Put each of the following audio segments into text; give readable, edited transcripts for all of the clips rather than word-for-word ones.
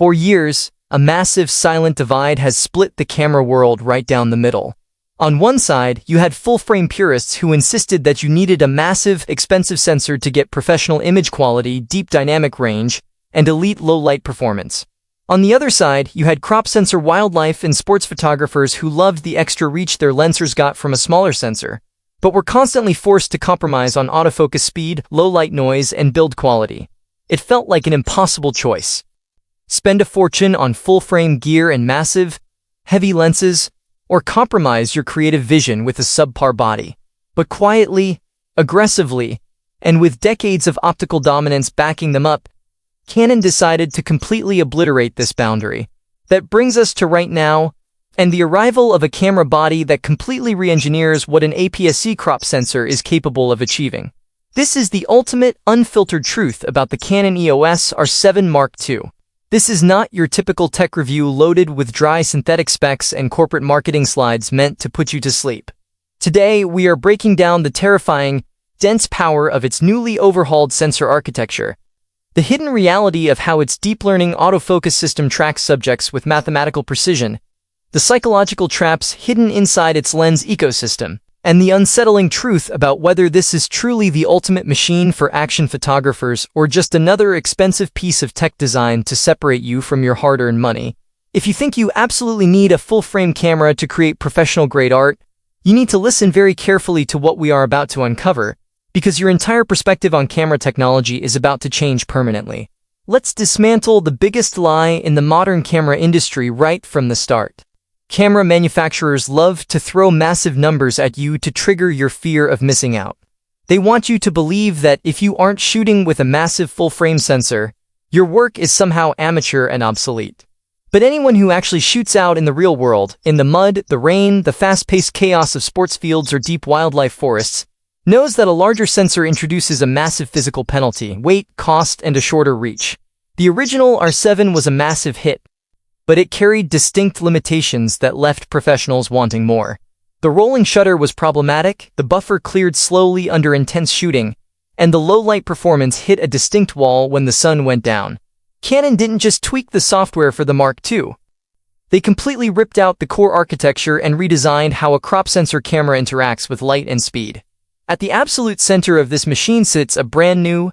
For years, a massive silent divide has split the camera world right down the middle. On one side, you had full-frame purists who insisted that you needed a massive, expensive sensor to get professional image quality, deep dynamic range, and elite low-light performance. On the other side, you had crop sensor wildlife and sports photographers who loved the extra reach their lensers got from a smaller sensor, but were constantly forced to compromise on autofocus speed, low-light noise, and build quality. It felt like an impossible choice. Spend a fortune on full-frame gear and massive, heavy lenses, or compromise your creative vision with a subpar body. But quietly, aggressively, and with decades of optical dominance backing them up, Canon decided to completely obliterate this boundary. That brings us to right now, and the arrival of a camera body that completely re-engineers what an APS-C crop sensor is capable of achieving. This is the ultimate, unfiltered truth about the Canon EOS R7 Mark II. This is not your typical tech review loaded with dry synthetic specs and corporate marketing slides meant to put you to sleep. Today, we are breaking down the terrifying, dense power of its newly overhauled sensor architecture, the hidden reality of how its deep learning autofocus system tracks subjects with mathematical precision, the psychological traps hidden inside its lens ecosystem, and the unsettling truth about whether this is truly the ultimate machine for action photographers or just another expensive piece of tech design to separate you from your hard-earned money. If you think you absolutely need a full-frame camera to create professional-grade art, you need to listen very carefully to what we are about to uncover, because your entire perspective on camera technology is about to change permanently. Let's dismantle the biggest lie in the modern camera industry right from the start. Camera manufacturers love to throw massive numbers at you to trigger your fear of missing out. They want you to believe that if you aren't shooting with a massive full-frame sensor, your work is somehow amateur and obsolete. But anyone who actually shoots out in the real world, in the mud, the rain, the fast-paced chaos of sports fields or deep wildlife forests, knows that a larger sensor introduces a massive physical penalty, weight, cost, and a shorter reach. The original R7 was a massive hit, but it carried distinct limitations that left professionals wanting more. The rolling shutter was problematic, the buffer cleared slowly under intense shooting, and the low-light performance hit a distinct wall when the sun went down. Canon didn't just tweak the software for the Mark II. They completely ripped out the core architecture and redesigned how a crop sensor camera interacts with light and speed. At the absolute center of this machine sits a brand new,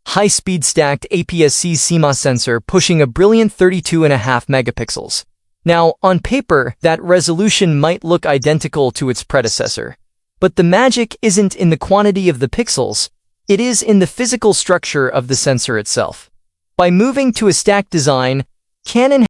high-speed stacked APS-C CMOS sensor pushing a brilliant 32.5 megapixels. Now, on paper, that resolution might look identical to its predecessor. But the magic isn't in the quantity of the pixels, it is in the physical structure of the sensor itself. By moving to a stacked design, Canon